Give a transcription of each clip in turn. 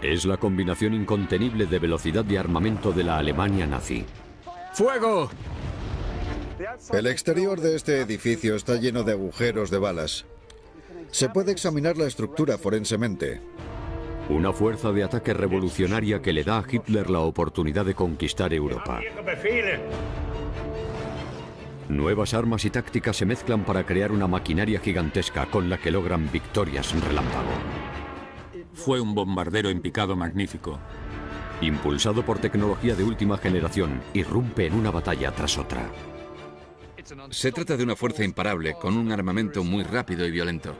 Es la combinación incontenible de velocidad y armamento de la Alemania nazi. ¡Fuego! El exterior de este edificio está lleno de agujeros de balas. Se puede examinar la estructura forensemente. Una fuerza de ataque revolucionaria que le da a Hitler la oportunidad de conquistar Europa. Nuevas armas y tácticas se mezclan para crear una maquinaria gigantesca con la que logran victorias relámpago. Fue un bombardero en picado magnífico. Impulsado por tecnología de última generación, irrumpe en una batalla tras otra. Se trata de una fuerza imparable, con un armamento muy rápido y violento.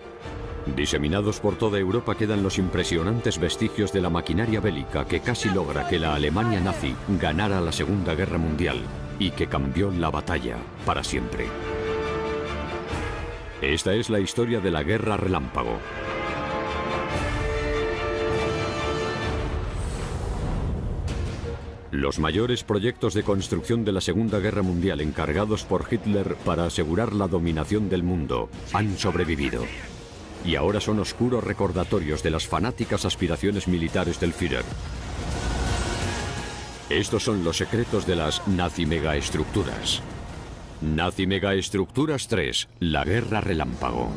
Diseminados por toda Europa quedan los impresionantes vestigios de la maquinaria bélica que casi logra que la Alemania nazi ganara la Segunda Guerra Mundial y que cambió la batalla para siempre. Esta es la historia de la Guerra Relámpago. Los mayores proyectos de construcción de la Segunda Guerra Mundial encargados por Hitler para asegurar la dominación del mundo han sobrevivido. Y ahora son oscuros recordatorios de las fanáticas aspiraciones militares del Führer. Estos son los secretos de las Nazi Megaestructuras. Nazi Megaestructuras 3, la Guerra Relámpago.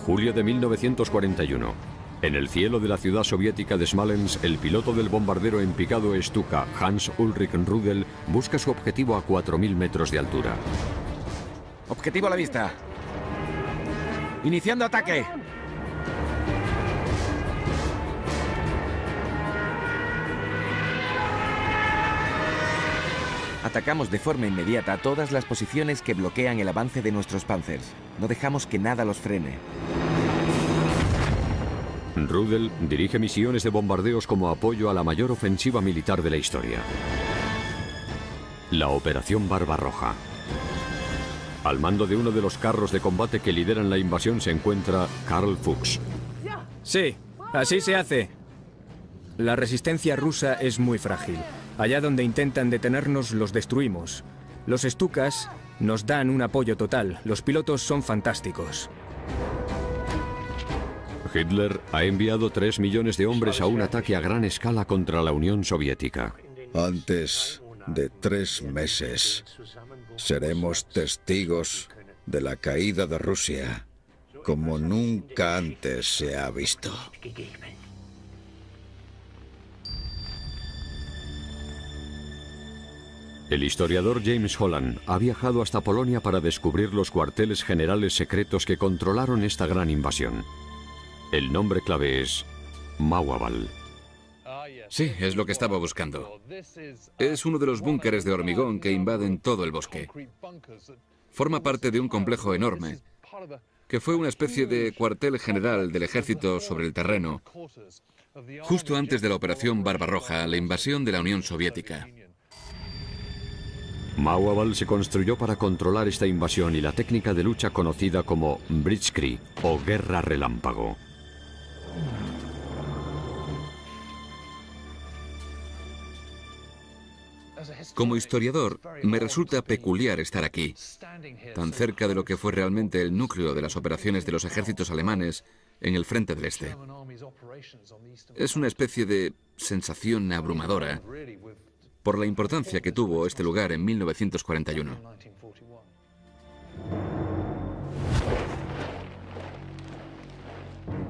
Julio de 1941. En el cielo de la ciudad soviética de Smolensk, el piloto del bombardero en picado Stuka, Hans Ulrich Rudel, busca su objetivo a 4.000 metros de altura. Objetivo a la vista. Iniciando ataque. Atacamos de forma inmediata todas las posiciones que bloquean el avance de nuestros Panzers. No dejamos que nada los frene. Rudel dirige misiones de bombardeos como apoyo a la mayor ofensiva militar de la historia. La Operación Barbarroja. Al mando de uno de los carros de combate que lideran la invasión se encuentra Karl Fuchs. Sí, así se hace. La resistencia rusa es muy frágil. Allá donde intentan detenernos, los destruimos. Los Stukas nos dan un apoyo total. Los pilotos son fantásticos. Hitler ha enviado 3 millones de hombres a un ataque a gran escala contra la Unión Soviética. Antes de 3 meses, seremos testigos de la caída de Rusia, como nunca antes se ha visto. El historiador James Holland ha viajado hasta Polonia para descubrir los cuarteles generales secretos que controlaron esta gran invasión. El nombre clave es Mauerwald. Sí, es lo que estaba buscando. Es uno de los búnkeres de hormigón que invaden todo el bosque. Forma parte de un complejo enorme, que fue una especie de cuartel general del ejército sobre el terreno, justo antes de la Operación Barbarroja, la invasión de la Unión Soviética. Mauerwald se construyó para controlar esta invasión y la técnica de lucha conocida como Blitzkrieg o Guerra Relámpago. Como historiador, me resulta peculiar estar aquí, tan cerca de lo que fue realmente el núcleo de las operaciones de los ejércitos alemanes en el frente del Este. Es una especie de sensación abrumadora por la importancia que tuvo este lugar en 1941.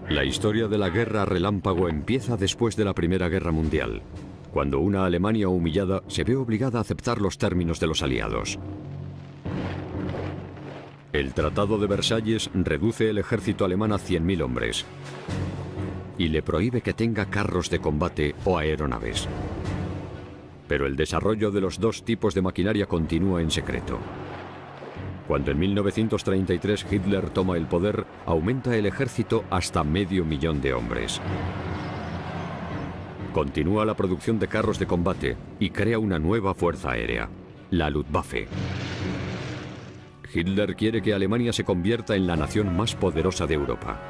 La historia de la Guerra Relámpago empieza después de la Primera Guerra Mundial, cuando una Alemania humillada se ve obligada a aceptar los términos de los aliados. El Tratado de Versalles reduce el ejército alemán a 100.000 hombres y le prohíbe que tenga carros de combate o aeronaves. Pero el desarrollo de los dos tipos de maquinaria continúa en secreto. Cuando en 1933 Hitler toma el poder, aumenta el ejército hasta 500.000 de hombres. Continúa la producción de carros de combate y crea una nueva fuerza aérea, la Luftwaffe. Hitler quiere que Alemania se convierta en la nación más poderosa de Europa.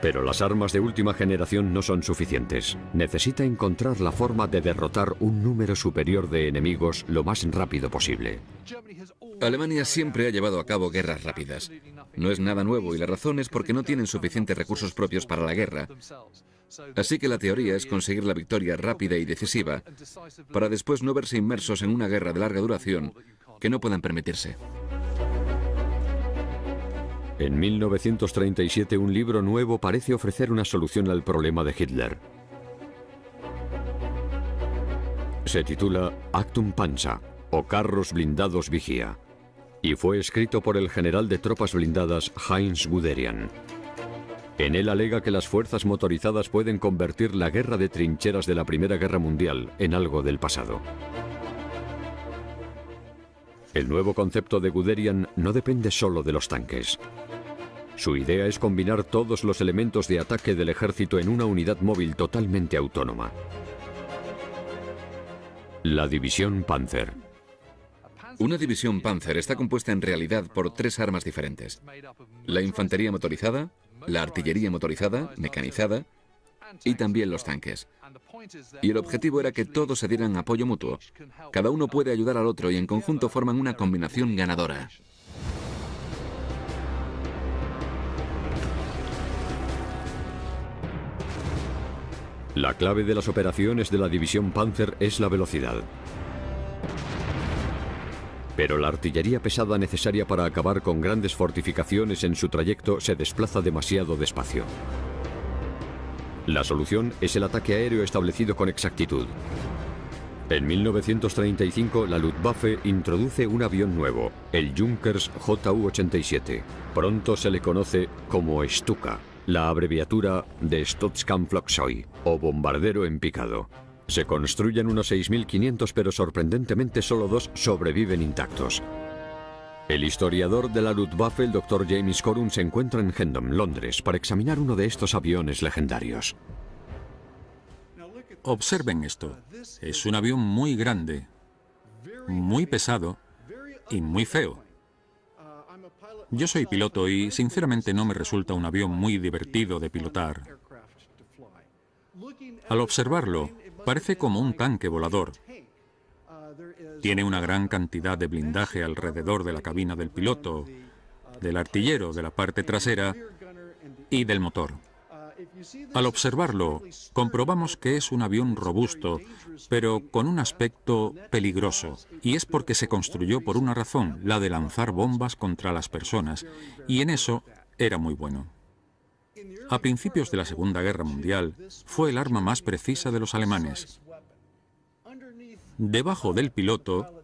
Pero las armas de última generación no son suficientes. Necesita encontrar la forma de derrotar un número superior de enemigos lo más rápido posible. Alemania siempre ha llevado a cabo guerras rápidas. No es nada nuevo y la razón es porque no tienen suficientes recursos propios para la guerra. Así que la teoría es conseguir la victoria rápida y decisiva para después no verse inmersos en una guerra de larga duración que no puedan permitirse. En 1937 un libro nuevo parece ofrecer una solución al problema de Hitler. Se titula Actum Panzer, o Carros Blindados Vigía, y fue escrito por el general de tropas blindadas Heinz Guderian. En él alega que las fuerzas motorizadas pueden convertir la guerra de trincheras de la Primera Guerra Mundial en algo del pasado. El nuevo concepto de Guderian no depende solo de los tanques. Su idea es combinar todos los elementos de ataque del ejército en una unidad móvil totalmente autónoma. La División Panzer. Una división Panzer está compuesta en realidad por 3 armas diferentes: la infantería motorizada, la artillería motorizada, mecanizada, y también los tanques. Y el objetivo era que todos se dieran apoyo mutuo. Cada uno puede ayudar al otro y en conjunto forman una combinación ganadora. La clave de las operaciones de la División Panzer es la velocidad. Pero la artillería pesada necesaria para acabar con grandes fortificaciones en su trayecto se desplaza demasiado despacio. La solución es el ataque aéreo establecido con exactitud. En 1935, la Luftwaffe introduce un avión nuevo, el Junkers Ju-87. Pronto se le conoce como Stuka, la abreviatura de Stutzkampflugzeug, o bombardero en picado. Se construyen unos 6.500, pero sorprendentemente solo 2 sobreviven intactos. El historiador de la Luftwaffe, el Dr. James Corun, se encuentra en Hendon, Londres, para examinar uno de estos aviones legendarios. Observen esto. Es un avión muy grande, muy pesado y muy feo. Yo soy piloto y sinceramente no me resulta un avión muy divertido de pilotar. Al observarlo, parece como un tanque volador. Tiene una gran cantidad de blindaje alrededor de la cabina del piloto, del artillero, de la parte trasera y del motor. Al observarlo, comprobamos que es un avión robusto, pero con un aspecto peligroso. Y es porque se construyó por una razón, la de lanzar bombas contra las personas. Y en eso era muy bueno. A principios de la Segunda Guerra Mundial, fue el arma más precisa de los alemanes. Debajo del piloto,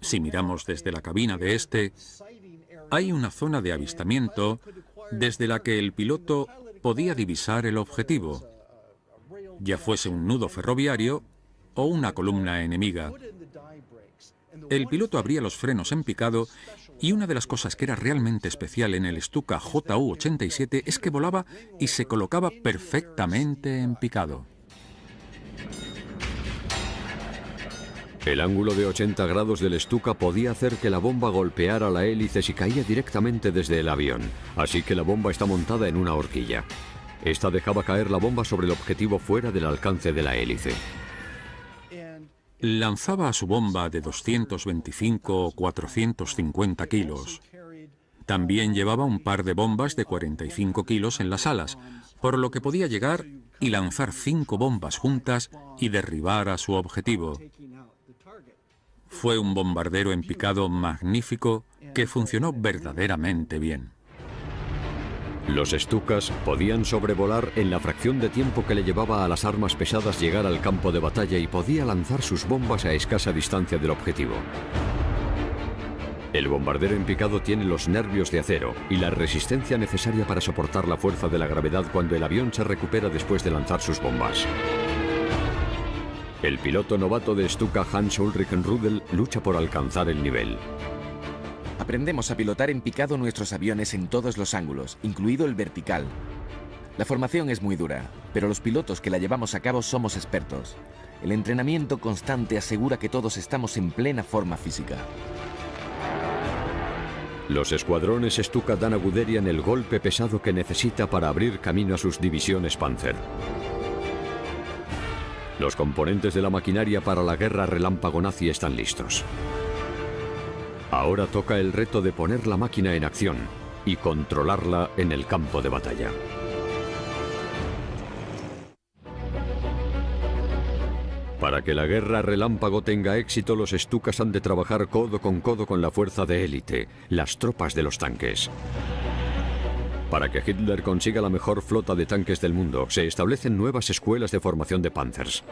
si miramos desde la cabina de este, hay una zona de avistamiento desde la que el piloto podía divisar el objetivo, ya fuese un nudo ferroviario o una columna enemiga. El piloto abría los frenos en picado y una de las cosas que era realmente especial en el Stuka Ju-87 es que volaba y se colocaba perfectamente en picado. El ángulo de 80 grados del Stuka podía hacer que la bomba golpeara la hélice si caía directamente desde el avión, así que la bomba está montada en una horquilla. Esta dejaba caer la bomba sobre el objetivo fuera del alcance de la hélice. Lanzaba su bomba de 225 o 450 kilos. También llevaba un par de bombas de 45 kilos en las alas, por lo que podía llegar y lanzar 5 bombas juntas y derribar a su objetivo. Fue un bombardero en picado magnífico que funcionó verdaderamente bien. Los Stukas podían sobrevolar en la fracción de tiempo que le llevaba a las armas pesadas llegar al campo de batalla y podía lanzar sus bombas a escasa distancia del objetivo. El bombardero en picado tiene los nervios de acero y la resistencia necesaria para soportar la fuerza de la gravedad cuando el avión se recupera después de lanzar sus bombas. El piloto novato de Stuka, Hans-Ulrich Rudel, lucha por alcanzar el nivel. Aprendemos a pilotar en picado nuestros aviones en todos los ángulos, incluido el vertical. La formación es muy dura, pero los pilotos que la llevamos a cabo somos expertos. El entrenamiento constante asegura que todos estamos en plena forma física. Los escuadrones Stuka dan a Guderian el golpe pesado que necesita para abrir camino a sus divisiones Panzer. Los componentes de la maquinaria para la guerra relámpago nazi están listos. Ahora toca el reto de poner la máquina en acción y controlarla en el campo de batalla. Para que la guerra relámpago tenga éxito, los Stukas han de trabajar codo con la fuerza de élite, las tropas de los tanques. Para que Hitler consiga la mejor flota de tanques del mundo, se establecen nuevas escuelas de formación de Panzers.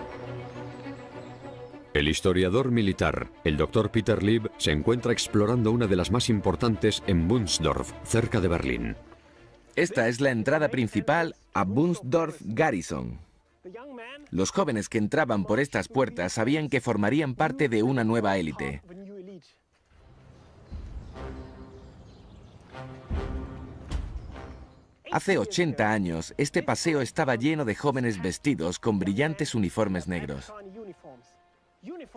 El historiador militar, el Dr. Peter Lieb, se encuentra explorando una de las más importantes en Bundsdorf, cerca de Berlín. Esta es la entrada principal a Bundsdorf Garrison. Los jóvenes que entraban por estas puertas sabían que formarían parte de una nueva élite. Hace 80 años, este paseo estaba lleno de jóvenes vestidos con brillantes uniformes negros.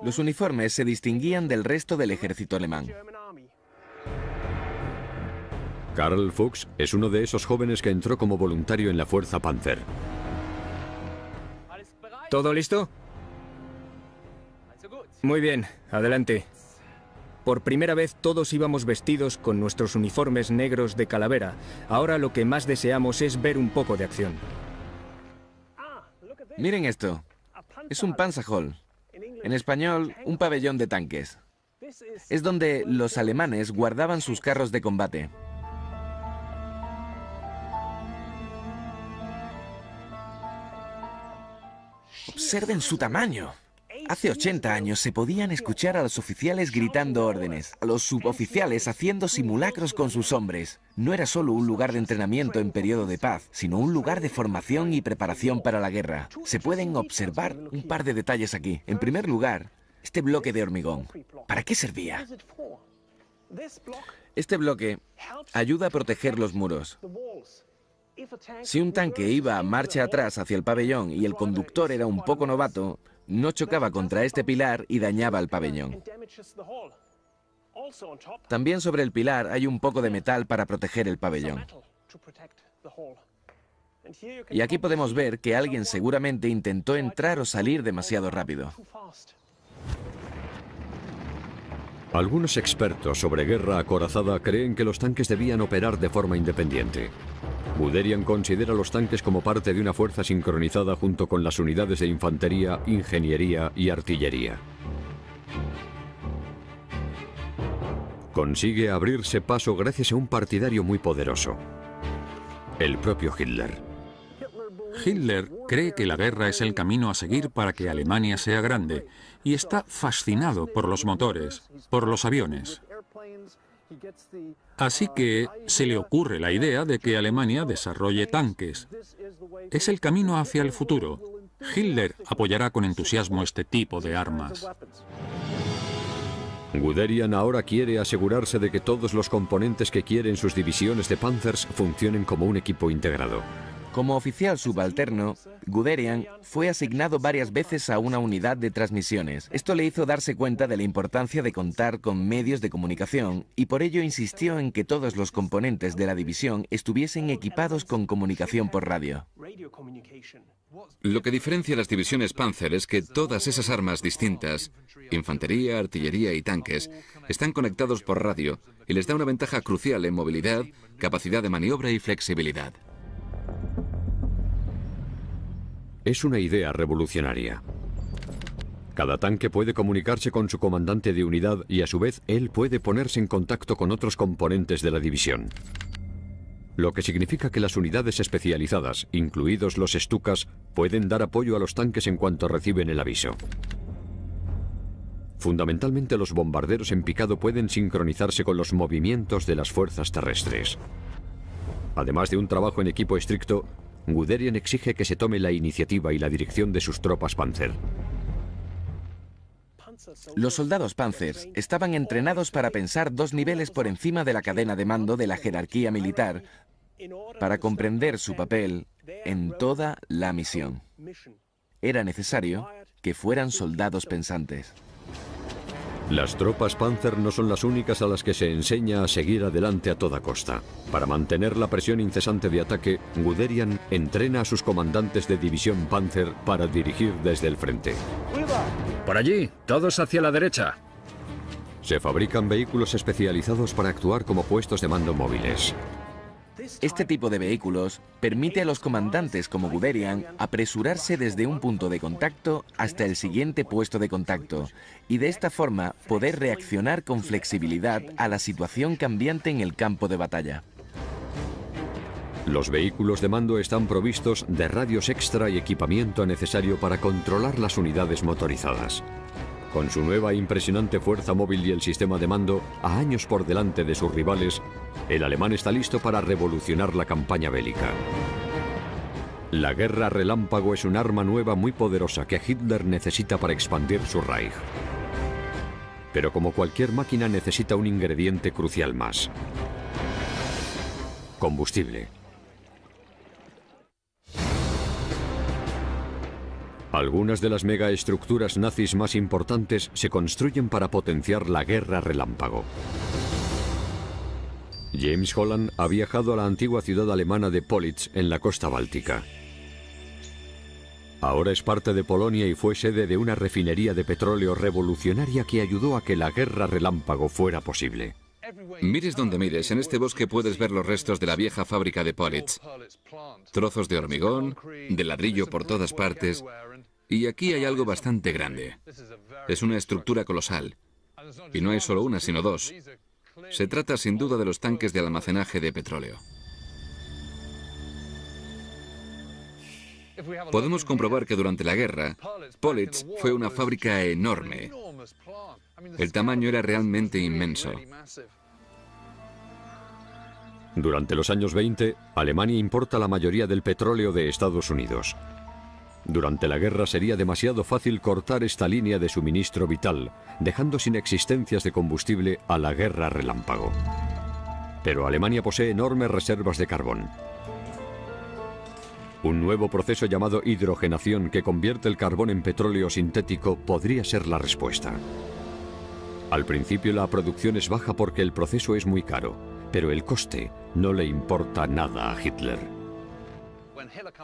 Los uniformes se distinguían del resto del ejército alemán. Karl Fuchs es uno de esos jóvenes que entró como voluntario en la Fuerza Panzer. ¿Todo listo? Muy bien, adelante. Por primera vez todos íbamos vestidos con nuestros uniformes negros de calavera. Ahora lo que más deseamos es ver un poco de acción. Miren esto. Es un Panzerhaus. En español, un pabellón de tanques. Es donde los alemanes guardaban sus carros de combate. Observen su tamaño. Hace 80 años se podían escuchar a los oficiales gritando órdenes, a los suboficiales haciendo simulacros con sus hombres. No era solo un lugar de entrenamiento en periodo de paz, sino un lugar de formación y preparación para la guerra. Se pueden observar un par de detalles aquí. En primer lugar, este bloque de hormigón. ¿Para qué servía? Este bloque ayuda a proteger los muros. Si un tanque iba a marcha atrás hacia el pabellón y el conductor era un poco novato, no chocaba contra este pilar y dañaba el pabellón. También sobre el pilar hay un poco de metal para proteger el pabellón. Y aquí podemos ver que alguien seguramente intentó entrar o salir demasiado rápido. Algunos expertos sobre guerra acorazada creen que los tanques debían operar de forma independiente. Guderian considera los tanques como parte de una fuerza sincronizada junto con las unidades de infantería, ingeniería y artillería. Consigue abrirse paso gracias a un partidario muy poderoso, el propio Hitler. Hitler cree que la guerra es el camino a seguir para que Alemania sea grande y está fascinado por los motores, por los aviones. Así que se le ocurre la idea de que Alemania desarrolle tanques. Es el camino hacia el futuro. Hitler apoyará con entusiasmo este tipo de armas. Guderian ahora quiere asegurarse de que todos los componentes que quieren sus divisiones de Panzers funcionen como un equipo integrado. Como oficial subalterno, Guderian fue asignado varias veces a una unidad de transmisiones. Esto le hizo darse cuenta de la importancia de contar con medios de comunicación y por ello insistió en que todos los componentes de la división estuviesen equipados con comunicación por radio. Lo que diferencia las divisiones Panzer es que todas esas armas distintas, infantería, artillería y tanques, están conectados por radio y les da una ventaja crucial en movilidad, capacidad de maniobra y flexibilidad. Es una idea revolucionaria. Cada tanque puede comunicarse con su comandante de unidad y a su vez él puede ponerse en contacto con otros componentes de la división. Lo que significa que las unidades especializadas, incluidos los Stukas, pueden dar apoyo a los tanques en cuanto reciben el aviso. Fundamentalmente los bombarderos en picado pueden sincronizarse con los movimientos de las fuerzas terrestres. Además de un trabajo en equipo estricto, Guderian exige que se tome la iniciativa y la dirección de sus tropas Panzer. Los soldados Panzers estaban entrenados para pensar 2 niveles por encima de la cadena de mando de la jerarquía militar, para comprender su papel en toda la misión. Era necesario que fueran soldados pensantes. Las tropas Panzer no son las únicas a las que se enseña a seguir adelante a toda costa. Para mantener la presión incesante de ataque, Guderian entrena a sus comandantes de división Panzer para dirigir desde el frente. Por allí, todos hacia la derecha. Se fabrican vehículos especializados para actuar como puestos de mando móviles. Este tipo de vehículos permite a los comandantes como Guderian apresurarse desde un punto de contacto hasta el siguiente puesto de contacto y de esta forma poder reaccionar con flexibilidad a la situación cambiante en el campo de batalla. Los vehículos de mando están provistos de radios extra y equipamiento necesario para controlar las unidades motorizadas. Con su nueva e impresionante fuerza móvil y el sistema de mando a años por delante de sus rivales, el alemán está listo para revolucionar la campaña bélica. La guerra relámpago es un arma nueva muy poderosa que Hitler necesita para expandir su Reich. Pero como cualquier máquina necesita un ingrediente crucial más: combustible. Algunas de las megaestructuras nazis más importantes se construyen para potenciar la guerra relámpago. James Holland ha viajado a la antigua ciudad alemana de Politz, en la costa báltica. Ahora es parte de Polonia y fue sede de una refinería de petróleo revolucionaria que ayudó a que la guerra relámpago fuera posible. Mires donde mires, en este bosque puedes ver los restos de la vieja fábrica de Politz. Trozos de hormigón, de ladrillo por todas partes. Y aquí hay algo bastante grande. Es una estructura colosal. Y no hay solo una, sino dos. Se trata sin duda de los tanques de almacenaje de petróleo. Podemos comprobar que durante la guerra, Politz fue una fábrica enorme. El tamaño era realmente inmenso. Durante los años 20, Alemania importa la mayoría del petróleo de Estados Unidos. Durante la guerra sería demasiado fácil cortar esta línea de suministro vital, dejando sin existencias de combustible a la guerra relámpago. Pero Alemania posee enormes reservas de carbón. Un nuevo proceso llamado hidrogenación que convierte el carbón en petróleo sintético podría ser la respuesta. Al principio la producción es baja porque el proceso es muy caro, pero el coste no le importa nada a Hitler.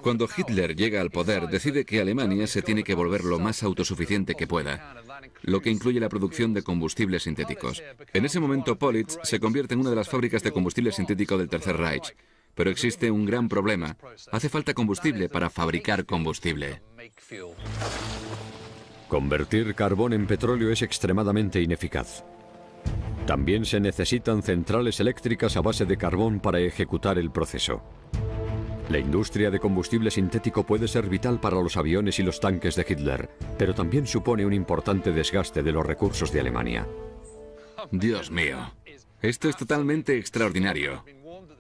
Cuando Hitler llega al poder, decide que Alemania se tiene que volver lo más autosuficiente que pueda, lo que incluye la producción de combustibles sintéticos. En ese momento, Politz se convierte en una de las fábricas de combustible sintético del Tercer Reich. Pero existe un gran problema. Hace falta combustible para fabricar combustible. Convertir carbón en petróleo es extremadamente ineficaz. También se necesitan centrales eléctricas a base de carbón para ejecutar el proceso. La industria de combustible sintético puede ser vital para los aviones y los tanques de Hitler, pero también supone un importante desgaste de los recursos de Alemania. Dios mío, esto es totalmente extraordinario.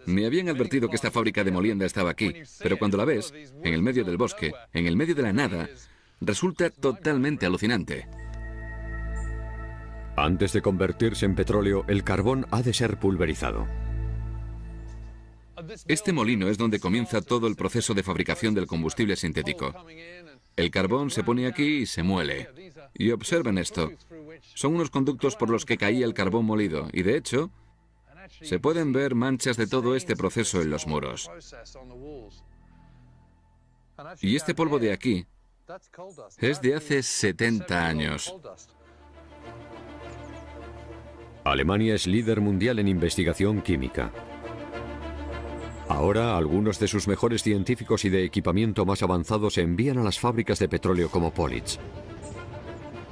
Me habían advertido que esta fábrica de molienda estaba aquí, pero cuando la ves, en el medio del bosque, en el medio de la nada, resulta totalmente alucinante. Antes de convertirse en petróleo, el carbón ha de ser pulverizado. Este molino es donde comienza todo el proceso de fabricación del combustible sintético. El carbón se pone aquí y se muele. Y observen esto. Son unos conductos por los que caía el carbón molido, y de hecho, se pueden ver manchas de todo este proceso en los muros. Y este polvo de aquí es de hace 70 años. Alemania es líder mundial en investigación química. Ahora, algunos de sus mejores científicos y de equipamiento más avanzado se envían a las fábricas de petróleo como Politz.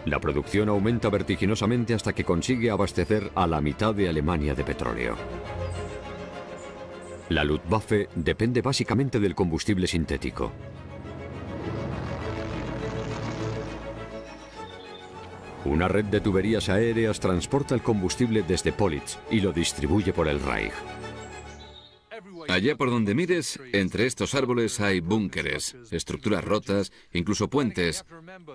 La producción aumenta vertiginosamente hasta que consigue abastecer a la mitad de Alemania de petróleo. La Luftwaffe depende básicamente del combustible sintético. Una red de tuberías aéreas transporta el combustible desde Politz y lo distribuye por el Reich. Allá por donde mires, entre estos árboles hay búnkeres, estructuras rotas, incluso puentes.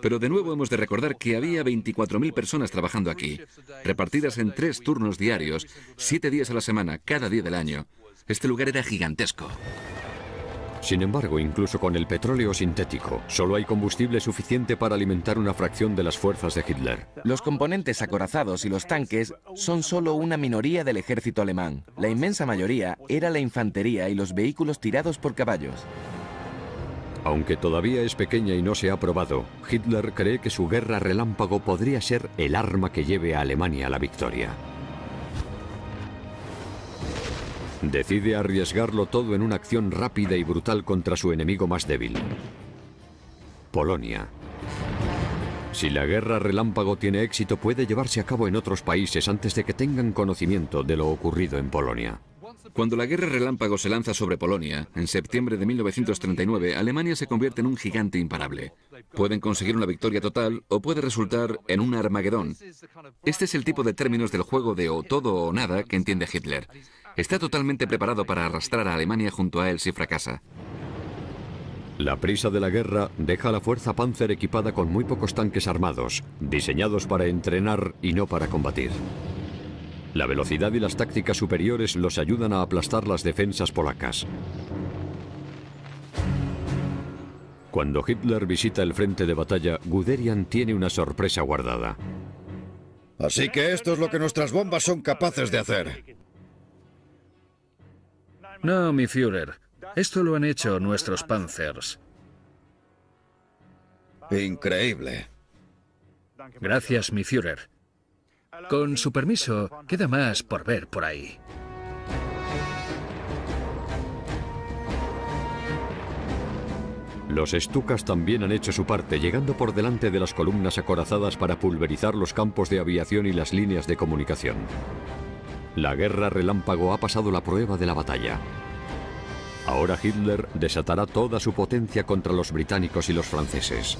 Pero de nuevo hemos de recordar que había 24.000 personas trabajando aquí, repartidas en 3 turnos diarios, 7 días a la semana, cada día del año. Este lugar era gigantesco. Sin embargo, incluso con el petróleo sintético, solo hay combustible suficiente para alimentar una fracción de las fuerzas de Hitler. Los componentes acorazados y los tanques son solo una minoría del ejército alemán. La inmensa mayoría era la infantería y los vehículos tirados por caballos. Aunque todavía es pequeña y no se ha probado, Hitler cree que su guerra relámpago podría ser el arma que lleve a Alemania a la victoria. Decide arriesgarlo todo en una acción rápida y brutal contra su enemigo más débil, Polonia. Si la guerra relámpago tiene éxito, puede llevarse a cabo en otros países antes de que tengan conocimiento de lo ocurrido en Polonia. Cuando la guerra relámpago se lanza sobre Polonia, en septiembre de 1939, Alemania se convierte en un gigante imparable. Pueden conseguir una victoria total o puede resultar en un Armagedón. Este es el tipo de términos del juego de o todo o nada que entiende Hitler. Está totalmente preparado para arrastrar a Alemania junto a él si fracasa. La prisa de la guerra deja a la fuerza Panzer equipada con muy pocos tanques armados, diseñados para entrenar y no para combatir. La velocidad y las tácticas superiores los ayudan a aplastar las defensas polacas. Cuando Hitler visita el frente de batalla, Guderian tiene una sorpresa guardada. Así que esto es lo que nuestras bombas son capaces de hacer. No, mi Führer. Esto lo han hecho nuestros Panzers. Increíble. Gracias, mi Führer. Con su permiso, queda más por ver por ahí. Los Stukas también han hecho su parte, llegando por delante de las columnas acorazadas para pulverizar los campos de aviación y las líneas de comunicación. La guerra relámpago ha pasado la prueba de la batalla. Ahora Hitler desatará toda su potencia contra los británicos y los franceses.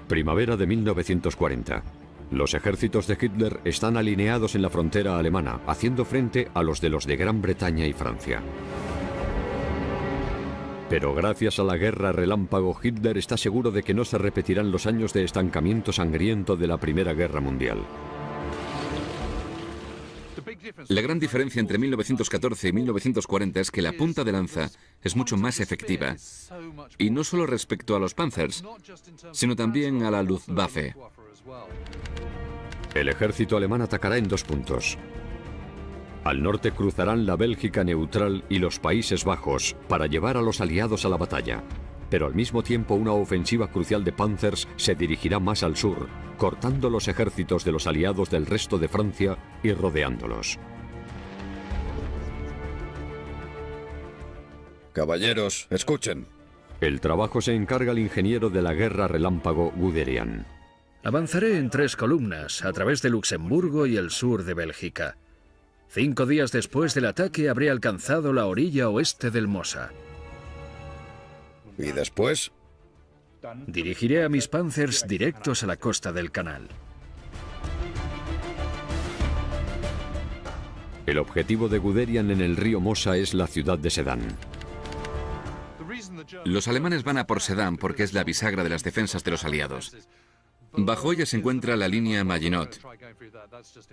Primavera de 1940. Los ejércitos de Hitler están alineados en la frontera alemana, haciendo frente a los de Gran Bretaña y Francia. Pero gracias a la guerra relámpago, Hitler está seguro de que no se repetirán los años de estancamiento sangriento de la Primera Guerra Mundial. La gran diferencia entre 1914 y 1940 es que la punta de lanza es mucho más efectiva. Y no solo respecto a los Panzers, sino también a la Luftwaffe. El ejército alemán atacará en 2 puntos. Al norte cruzarán la Bélgica neutral y los Países Bajos para llevar a los aliados a la batalla. Pero al mismo tiempo una ofensiva crucial de Panzers se dirigirá más al sur, cortando los ejércitos de los aliados del resto de Francia y rodeándolos. Caballeros, escuchen. El trabajo se encarga el ingeniero de la guerra relámpago Guderian. Avanzaré en 3 columnas, a través de Luxemburgo y el sur de Bélgica. 5 días después del ataque habré alcanzado la orilla oeste del Mosa. ¿Y después? Dirigiré a mis Panzers directos a la costa del canal. El objetivo de Guderian en el río Mosa es la ciudad de Sedan. Los alemanes van a por Sedan porque es la bisagra de las defensas de los aliados. Bajo ella se encuentra la línea Maginot,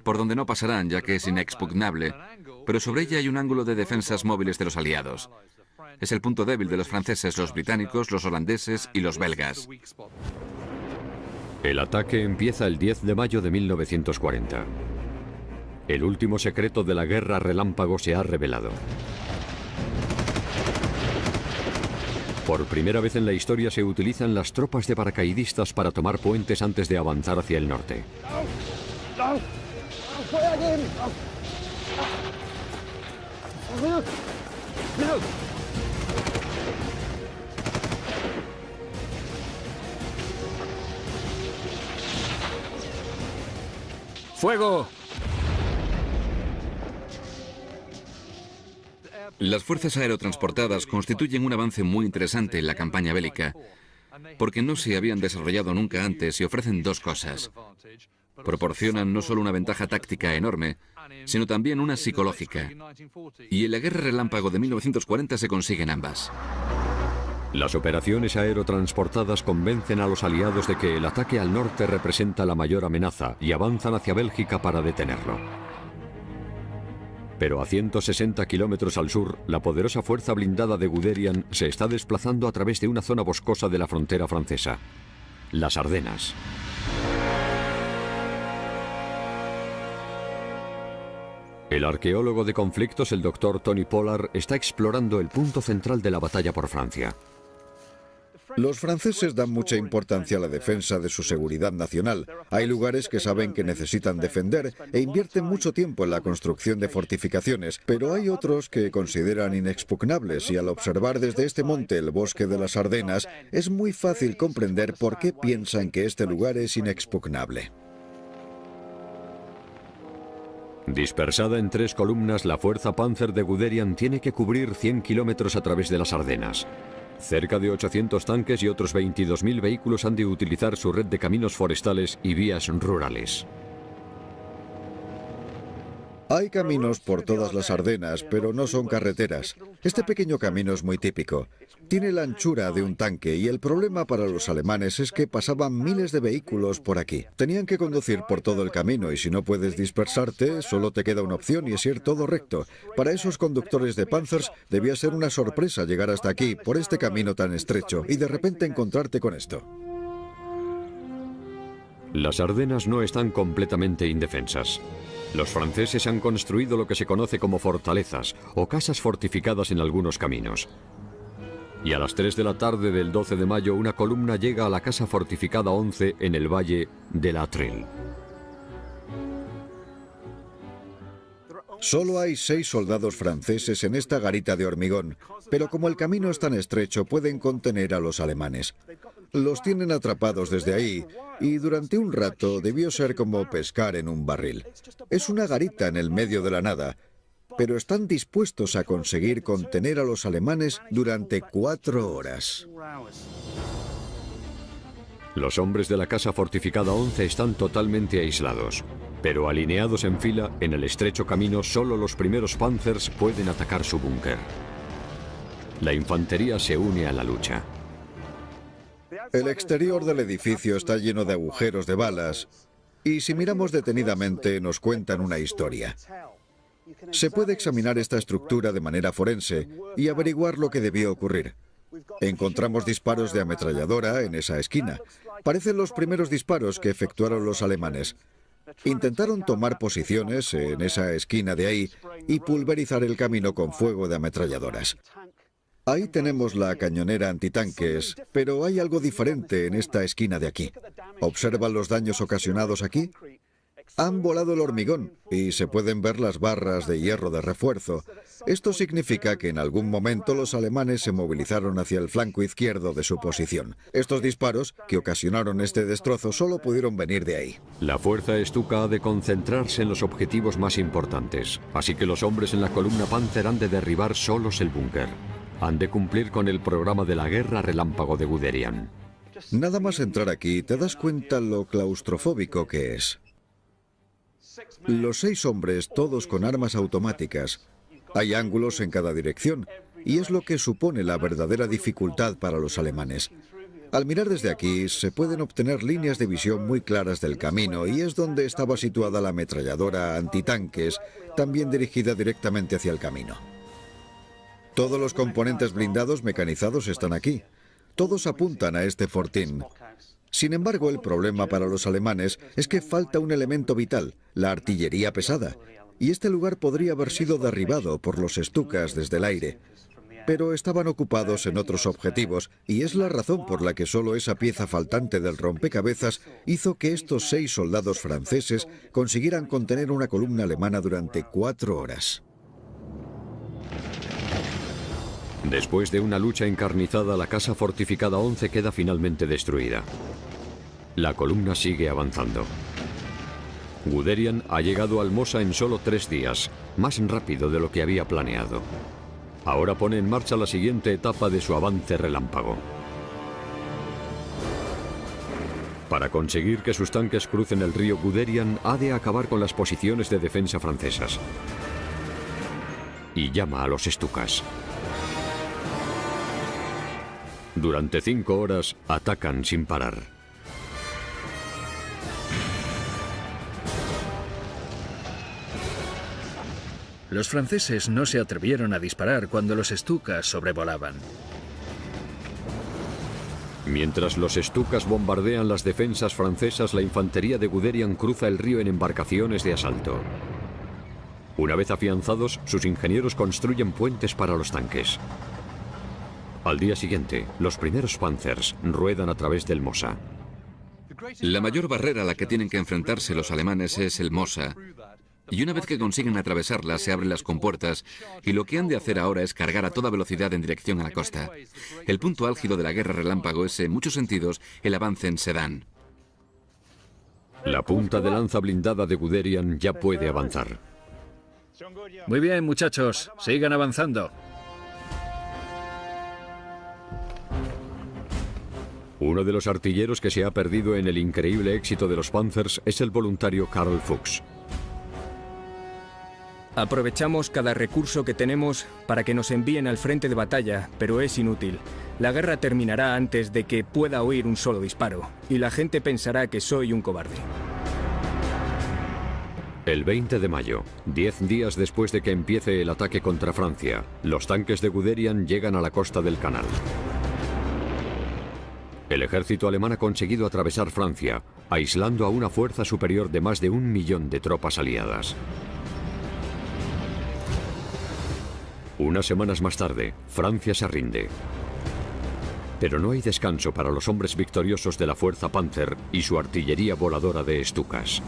por donde no pasarán ya que es inexpugnable, pero sobre ella hay un ángulo de defensas móviles de los aliados. Es el punto débil de los franceses, los británicos, los holandeses y los belgas. El ataque empieza el 10 de mayo de 1940. El último secreto de la guerra relámpago se ha revelado. Por primera vez en la historia se utilizan las tropas de paracaidistas para tomar puentes antes de avanzar hacia el norte. ¡Fuego! Las fuerzas aerotransportadas constituyen un avance muy interesante en la campaña bélica, porque no se habían desarrollado nunca antes y ofrecen 2 cosas. Proporcionan no solo una ventaja táctica enorme, sino también una psicológica. Y en la guerra relámpago de 1940 se consiguen ambas. Las operaciones aerotransportadas convencen a los aliados de que el ataque al norte representa la mayor amenaza y avanzan hacia Bélgica para detenerlo. Pero a 160 kilómetros al sur, la poderosa fuerza blindada de Guderian se está desplazando a través de una zona boscosa de la frontera francesa, las Ardenas. El arqueólogo de conflictos, el Dr. Tony Pollard, está explorando el punto central de la batalla por Francia. Los franceses dan mucha importancia a la defensa de su seguridad nacional. Hay lugares que saben que necesitan defender e invierten mucho tiempo en la construcción de fortificaciones, pero hay otros que consideran inexpugnables y al observar desde este monte el bosque de las Ardenas es muy fácil comprender por qué piensan que este lugar es inexpugnable. Dispersada en 3 columnas, la fuerza Panzer de Guderian tiene que cubrir 100 kilómetros a través de las Ardenas. Cerca de 800 tanques y otros 22.000 vehículos han de utilizar su red de caminos forestales y vías rurales. Hay caminos por todas las Ardenas, pero no son carreteras. Este pequeño camino es muy típico. Tiene la anchura de un tanque y el problema para los alemanes es que pasaban miles de vehículos por aquí. Tenían que conducir por todo el camino y si no puedes dispersarte, solo te queda una opción y es ir todo recto. Para esos conductores de Panzers debía ser una sorpresa llegar hasta aquí, por este camino tan estrecho, y de repente encontrarte con esto. Las Ardenas no están completamente indefensas. Los franceses han construido lo que se conoce como fortalezas o casas fortificadas en algunos caminos. Y a las 3 de la tarde del 12 de mayo una columna llega a la casa fortificada 11 en el valle de la Trelle. Solo hay 6 soldados franceses en esta garita de hormigón, pero como el camino es tan estrecho pueden contener a los alemanes. Los tienen atrapados desde ahí y durante un rato debió ser como pescar en un barril. Es una garita en el medio de la nada, pero están dispuestos a conseguir contener a los alemanes durante 4 horas. Los hombres de la casa fortificada 11 están totalmente aislados, pero alineados en fila en el estrecho camino solo los primeros Panzers pueden atacar su búnker. La infantería se une a la lucha. El exterior del edificio está lleno de agujeros de balas y si miramos detenidamente nos cuentan una historia. Se puede examinar esta estructura de manera forense y averiguar lo que debió ocurrir. Encontramos disparos de ametralladora en esa esquina. Parecen los primeros disparos que efectuaron los alemanes. Intentaron tomar posiciones en esa esquina de ahí y pulverizar el camino con fuego de ametralladoras. Ahí tenemos la cañonera antitanques, pero hay algo diferente en esta esquina de aquí. ¿Observan los daños ocasionados aquí? Han volado el hormigón y se pueden ver las barras de hierro de refuerzo. Esto significa que en algún momento los alemanes se movilizaron hacia el flanco izquierdo de su posición. Estos disparos, que ocasionaron este destrozo, solo pudieron venir de ahí. La fuerza estuca ha de concentrarse en los objetivos más importantes, así que los hombres en la columna Panzer han de derribar solos el búnker. Han de cumplir con el programa de la guerra relámpago de Guderian. Nada más entrar aquí te das cuenta lo claustrofóbico que es. Los 6 hombres, todos con armas automáticas. Hay ángulos en cada dirección, y es lo que supone la verdadera dificultad para los alemanes. Al mirar desde aquí, se pueden obtener líneas de visión muy claras del camino, y es donde estaba situada la ametralladora antitanques, también dirigida directamente hacia el camino. Todos los componentes blindados mecanizados están aquí. Todos apuntan a este fortín. Sin embargo, el problema para los alemanes es que falta un elemento vital, la artillería pesada, y este lugar podría haber sido derribado por los Stukas desde el aire. Pero estaban ocupados en otros objetivos, y es la razón por la que solo esa pieza faltante del rompecabezas hizo que estos 6 soldados franceses consiguieran contener una columna alemana durante 4 horas. Después de una lucha encarnizada, la casa fortificada 11 queda finalmente destruida. La columna sigue avanzando. Guderian ha llegado al Mosa en solo 3 días, más rápido de lo que había planeado. Ahora pone en marcha la siguiente etapa de su avance relámpago. Para conseguir que sus tanques crucen el río Guderian, ha de acabar con las posiciones de defensa francesas. Y llama a los Stukas. Durante 5 horas atacan sin parar. Los franceses no se atrevieron a disparar cuando los Stukas sobrevolaban. Mientras los Stukas bombardean las defensas francesas, la infantería de Guderian cruza el río en embarcaciones de asalto. Una vez afianzados, sus ingenieros construyen puentes para los tanques. Al día siguiente, los primeros Panzers ruedan a través del Mosa. La mayor barrera a la que tienen que enfrentarse los alemanes es el Mosa. Y una vez que consiguen atravesarla, se abren las compuertas y lo que han de hacer ahora es cargar a toda velocidad en dirección a la costa. El punto álgido de la guerra relámpago es, en muchos sentidos, el avance en Sedan. La punta de lanza blindada de Guderian ya puede avanzar. Muy bien, muchachos, sigan avanzando. Uno de los artilleros que se ha perdido en el increíble éxito de los Panzers es el voluntario Karl Fuchs. Aprovechamos cada recurso que tenemos para que nos envíen al frente de batalla, pero es inútil. La guerra terminará antes de que pueda oír un solo disparo, y la gente pensará que soy un cobarde. El 20 de mayo, 10 días después de que empiece el ataque contra Francia, los tanques de Guderian llegan a la costa del canal. El ejército alemán ha conseguido atravesar Francia, aislando a una fuerza superior de más de 1 millón de tropas aliadas. Unas semanas más tarde, Francia se rinde. Pero no hay descanso para los hombres victoriosos de la fuerza Panzer y su artillería voladora de Stukas.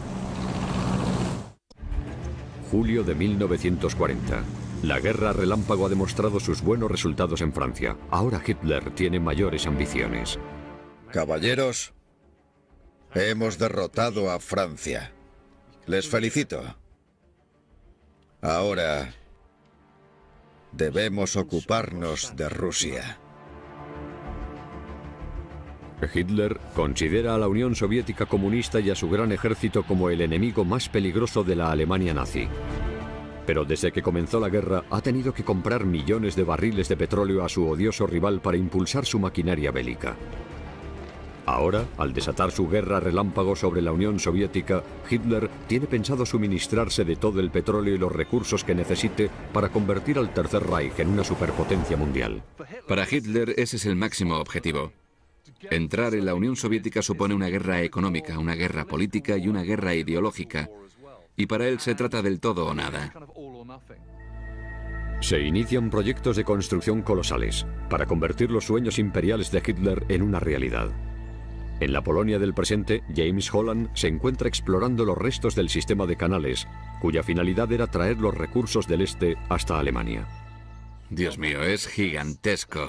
Julio de 1940. La guerra relámpago ha demostrado sus buenos resultados en Francia. Ahora Hitler tiene mayores ambiciones. Caballeros, hemos derrotado a Francia. Les felicito. Ahora debemos ocuparnos de Rusia. Hitler considera a la Unión Soviética comunista y a su gran ejército como el enemigo más peligroso de la Alemania nazi. Pero desde que comenzó la guerra ha tenido que comprar millones de barriles de petróleo a su odioso rival para impulsar su maquinaria bélica. Ahora, al desatar su guerra relámpago sobre la Unión Soviética, Hitler tiene pensado suministrarse de todo el petróleo y los recursos que necesite para convertir al Tercer Reich en una superpotencia mundial. Para Hitler ese es el máximo objetivo. Entrar en la Unión Soviética supone una guerra económica, una guerra política y una guerra ideológica. Y para él se trata del todo o nada. Se inician proyectos de construcción colosales para convertir los sueños imperiales de Hitler en una realidad. En la Polonia del presente, James Holland se encuentra explorando los restos del sistema de canales, cuya finalidad era traer los recursos del este hasta Alemania. Dios mío, es gigantesco.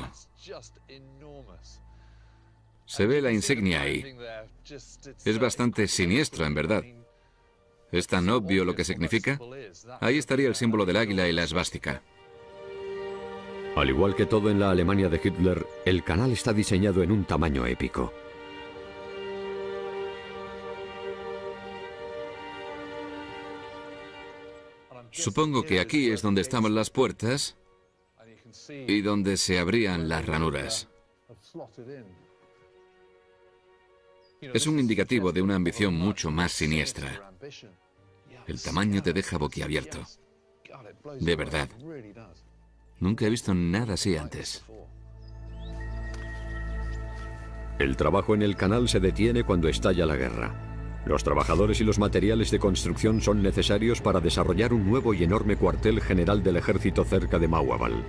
Se ve la insignia ahí. Es bastante siniestro, en verdad. ¿Es tan obvio lo que significa? Ahí estaría el símbolo del águila y la esvástica. Al igual que todo en la Alemania de Hitler, el canal está diseñado en un tamaño épico. Supongo que aquí es donde estaban las puertas y donde se abrían las ranuras. Es un indicativo de una ambición mucho más siniestra. El tamaño te deja boquiabierto. De verdad. Nunca he visto nada así antes. El trabajo en el canal se detiene cuando estalla la guerra. Los trabajadores y los materiales de construcción son necesarios para desarrollar un nuevo y enorme cuartel general del ejército cerca de Mauerwald.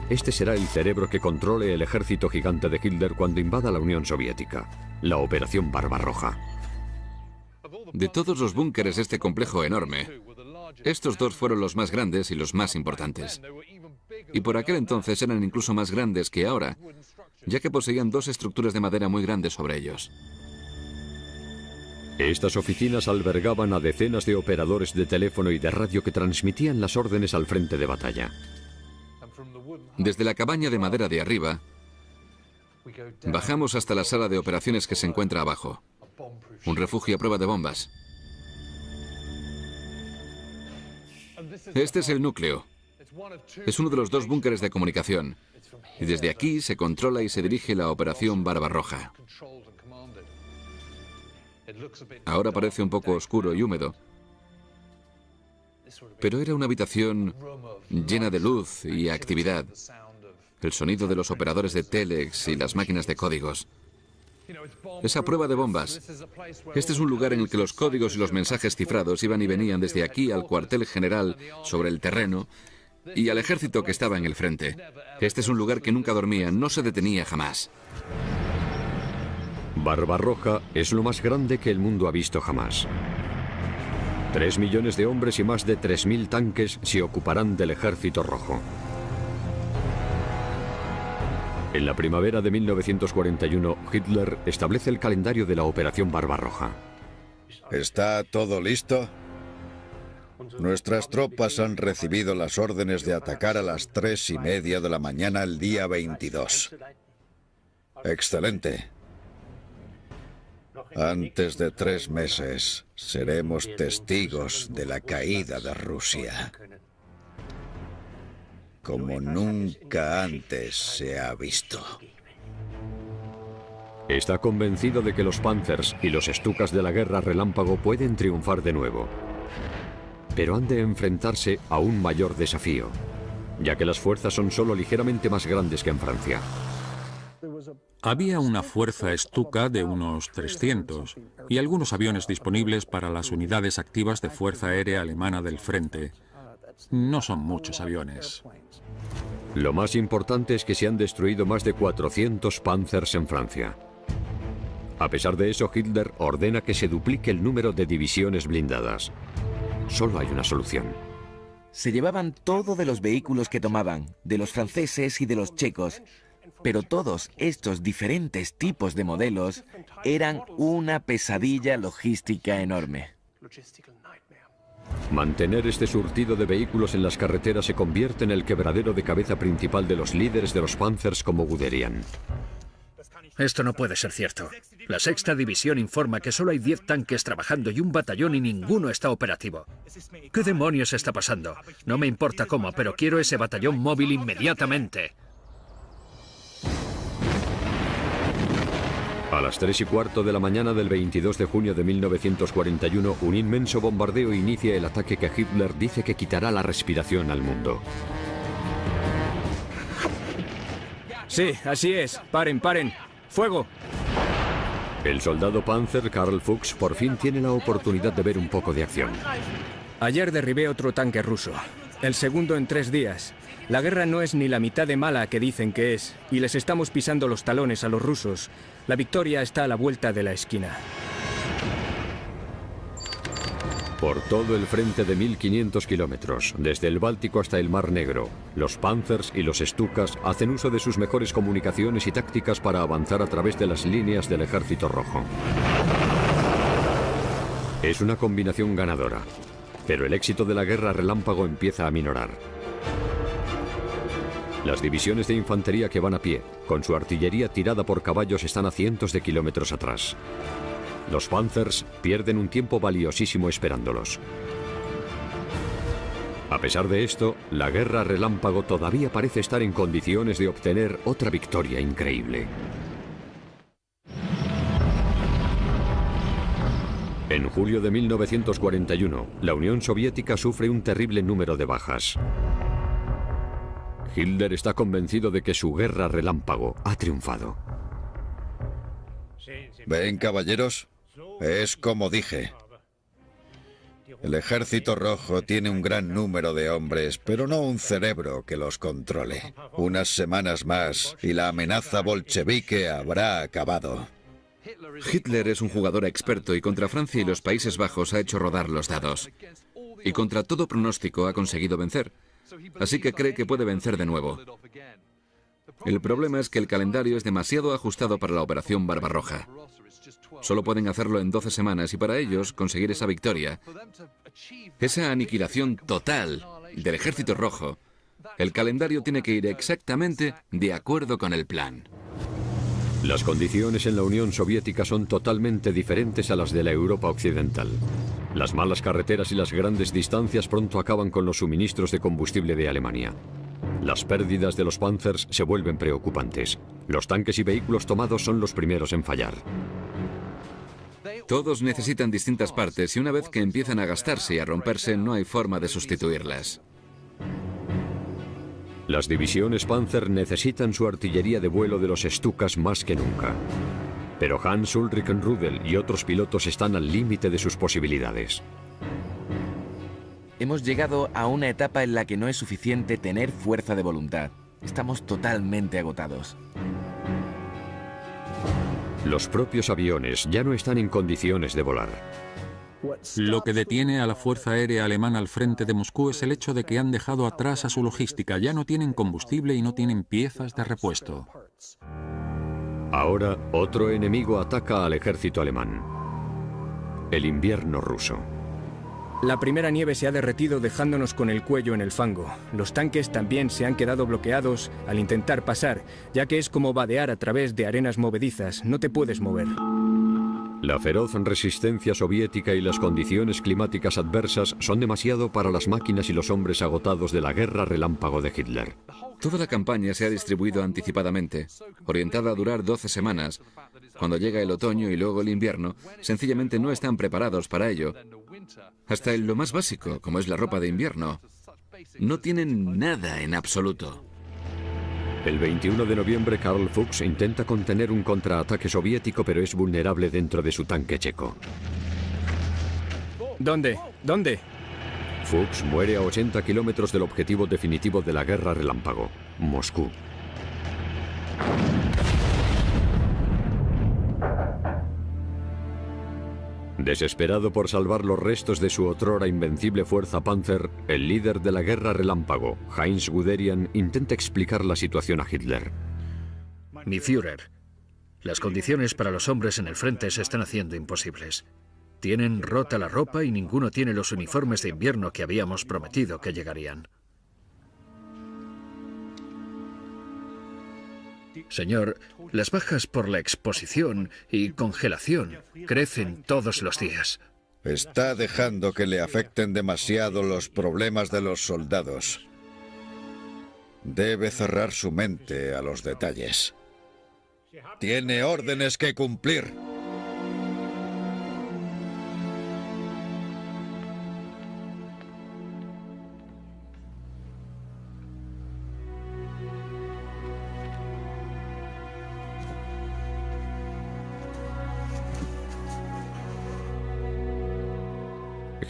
Este será el cerebro que controle el ejército gigante de Hitler cuando invada la Unión Soviética, la Operación Barbarroja. De todos los búnkeres de este complejo enorme, estos dos fueron los más grandes y los más importantes. Y por aquel entonces eran incluso más grandes que ahora, ya que poseían dos estructuras de madera muy grandes sobre ellos. Estas oficinas albergaban a decenas de operadores de teléfono y de radio que transmitían las órdenes al frente de batalla. Desde la cabaña de madera de arriba, bajamos hasta la sala de operaciones que se encuentra abajo. Un refugio a prueba de bombas. Este es el núcleo. Es uno de los dos búnkeres de comunicación. Y desde aquí se controla y se dirige la Operación Barbarroja. Ahora parece un poco oscuro y húmedo. Pero era una habitación llena de luz y actividad. El sonido de los operadores de telex y las máquinas de códigos. Esa prueba de bombas. Este es un lugar en el que los códigos y los mensajes cifrados iban y venían desde aquí al cuartel general sobre el terreno y al ejército que estaba en el frente. Este es un lugar que nunca dormía, no se detenía jamás. Barbarroja es lo más grande que el mundo ha visto jamás. 3 millones de hombres y más de 3.000 tanques se ocuparán del Ejército Rojo. En la primavera de 1941, Hitler establece el calendario de la Operación Barbarroja. ¿Está todo listo? Nuestras tropas han recibido las órdenes de atacar a las 3:30 de la mañana el día 22. Excelente. Antes de 3 meses seremos testigos de la caída de Rusia, como nunca antes se ha visto. Está convencido de que los Panzers y los Stukas de la Guerra Relámpago pueden triunfar de nuevo. Pero han de enfrentarse a un mayor desafío, ya que las fuerzas son solo ligeramente más grandes que en Francia. Había una fuerza Stuka de unos 300 y algunos aviones disponibles para las unidades activas de Fuerza Aérea Alemana del frente. No son muchos aviones. Lo más importante es que se han destruido más de 400 Panzers en Francia. A pesar de eso, Hitler ordena que se duplique el número de divisiones blindadas. Solo hay una solución. Se llevaban todo de los vehículos que tomaban, de los franceses y de los checos, pero todos estos diferentes tipos de modelos eran una pesadilla logística enorme. Mantener este surtido de vehículos en las carreteras se convierte en el quebradero de cabeza principal de los líderes de los Panzers como Guderian. Esto no puede ser cierto. La 6ª División informa que solo hay 10 tanques trabajando y un batallón y ninguno está operativo. ¿Qué demonios está pasando? No me importa cómo, pero quiero ese batallón móvil inmediatamente. A las 3:15 de la mañana del 22 de junio de 1941, un inmenso bombardeo inicia el ataque que Hitler dice que quitará la respiración al mundo. Sí, así es. Paren, paren. ¡Fuego! El soldado Panzer Karl Fuchs por fin tiene la oportunidad de ver un poco de acción. Ayer derribé otro tanque ruso. El segundo en 3 días. La guerra no es ni la mitad de mala que dicen que es, y les estamos pisando los talones a los rusos. La victoria está a la vuelta de la esquina. Por todo el frente de 1.500 kilómetros, desde el Báltico hasta el Mar Negro, los Panzers y los Stukas hacen uso de sus mejores comunicaciones y tácticas para avanzar a través de las líneas del Ejército Rojo. Es una combinación ganadora, pero el éxito de la guerra relámpago empieza a minorar. Las divisiones de infantería que van a pie, con su artillería tirada por caballos, están a cientos de kilómetros atrás. Los Panzers pierden un tiempo valiosísimo esperándolos. A pesar de esto, la guerra relámpago todavía parece estar en condiciones de obtener otra victoria increíble. En julio de 1941, la Unión Soviética sufre un terrible número de bajas. Hitler está convencido de que su guerra relámpago ha triunfado. ¿Ven, caballeros? Es como dije. El Ejército Rojo tiene un gran número de hombres, pero no un cerebro que los controle. Unas semanas más y la amenaza bolchevique habrá acabado. Hitler es un jugador experto y contra Francia y los Países Bajos ha hecho rodar los dados. Y contra todo pronóstico ha conseguido vencer. Así que cree que puede vencer de nuevo. El problema es que el calendario es demasiado ajustado para la Operación Barbarroja. Solo pueden hacerlo en 12 semanas y para ellos conseguir esa victoria, esa aniquilación total del Ejército Rojo, el calendario tiene que ir exactamente de acuerdo con el plan. Las condiciones en la Unión Soviética son totalmente diferentes a las de la Europa occidental. Las malas carreteras y las grandes distancias pronto acaban con los suministros de combustible de Alemania. Las pérdidas de los Panzers se vuelven preocupantes. Los tanques y vehículos tomados son los primeros en fallar. Todos necesitan distintas partes y una vez que empiezan a gastarse y a romperse, no hay forma de sustituirlas. Las divisiones Panzer necesitan su artillería de vuelo de los Stukas más que nunca. Pero Hans Ulrich Rudel y otros pilotos están al límite de sus posibilidades. Hemos llegado a una etapa en la que no es suficiente tener fuerza de voluntad. Estamos totalmente agotados. Los propios aviones ya no están en condiciones de volar. Lo que detiene a la Fuerza Aérea Alemana al frente de Moscú es el hecho de que han dejado atrás a su logística. Ya no tienen combustible y no tienen piezas de repuesto. Ahora, otro enemigo ataca al ejército alemán. El invierno ruso. La primera nieve se ha derretido dejándonos con el cuello en el fango. Los tanques también se han quedado bloqueados al intentar pasar, ya que es como vadear a través de arenas movedizas. No te puedes mover. La feroz resistencia soviética y las condiciones climáticas adversas son demasiado para las máquinas y los hombres agotados de la guerra relámpago de Hitler. Toda la campaña se ha distribuido anticipadamente, orientada a durar 12 semanas. Cuando llega el otoño y luego el invierno, sencillamente no están preparados para ello. Hasta en lo más básico, como es la ropa de invierno. No tienen nada en absoluto. El 21 de noviembre, Karl Fuchs intenta contener un contraataque soviético, pero es vulnerable dentro de su tanque checo. ¿Dónde? ¿Dónde? Fuchs muere a 80 kilómetros del objetivo definitivo de la guerra relámpago, Moscú. Desesperado por salvar los restos de su otrora invencible fuerza Panzer, el líder de la guerra relámpago, Heinz Guderian, intenta explicar la situación a Hitler. Mi Führer, las condiciones para los hombres en el frente se están haciendo imposibles. Tienen rota la ropa y ninguno tiene los uniformes de invierno que habíamos prometido que llegarían. Señor, las bajas por la exposición y congelación crecen todos los días. Está dejando que le afecten demasiado los problemas de los soldados. Debe cerrar su mente a los detalles. Tiene órdenes que cumplir.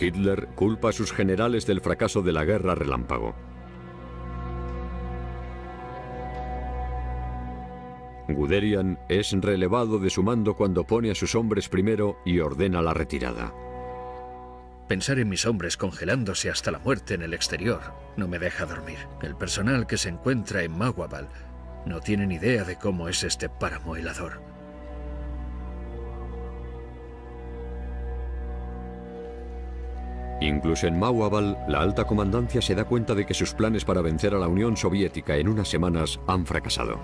Hitler culpa a sus generales del fracaso de la guerra relámpago. Guderian es relevado de su mando cuando pone a sus hombres primero y ordena la retirada. Pensar en mis hombres congelándose hasta la muerte en el exterior no me deja dormir. El personal que se encuentra en Mágoaval no tiene ni idea de cómo es este páramo helador. Incluso en Mágoaval, la alta comandancia se da cuenta de que sus planes para vencer a la Unión Soviética en unas semanas han fracasado.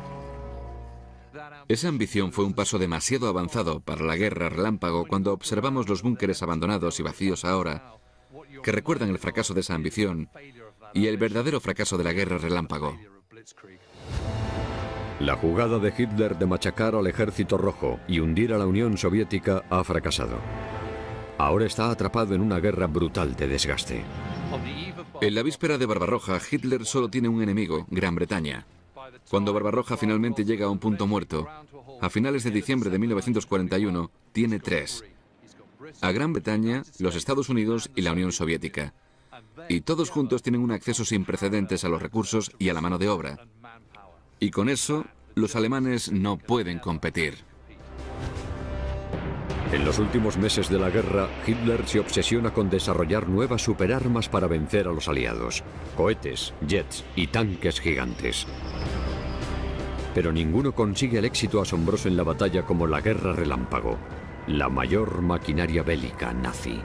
Esa ambición fue un paso demasiado avanzado para la guerra relámpago cuando observamos los búnkeres abandonados y vacíos ahora, que recuerdan el fracaso de esa ambición y el verdadero fracaso de la guerra relámpago. La jugada de Hitler de machacar al Ejército Rojo y hundir a la Unión Soviética ha fracasado. Ahora está atrapado en una guerra brutal de desgaste. En la víspera de Barbarroja, Hitler solo tiene un enemigo, Gran Bretaña. Cuando Barbarroja finalmente llega a un punto muerto, a finales de diciembre de 1941, tiene tres: a Gran Bretaña, los Estados Unidos y la Unión Soviética. Y todos juntos tienen un acceso sin precedentes a los recursos y a la mano de obra. Y con eso, los alemanes no pueden competir. En los últimos meses de la guerra, Hitler se obsesiona con desarrollar nuevas superarmas para vencer a los aliados: cohetes, jets y tanques gigantes. Pero ninguno consigue el éxito asombroso en la batalla como la guerra relámpago, la mayor maquinaria bélica nazi.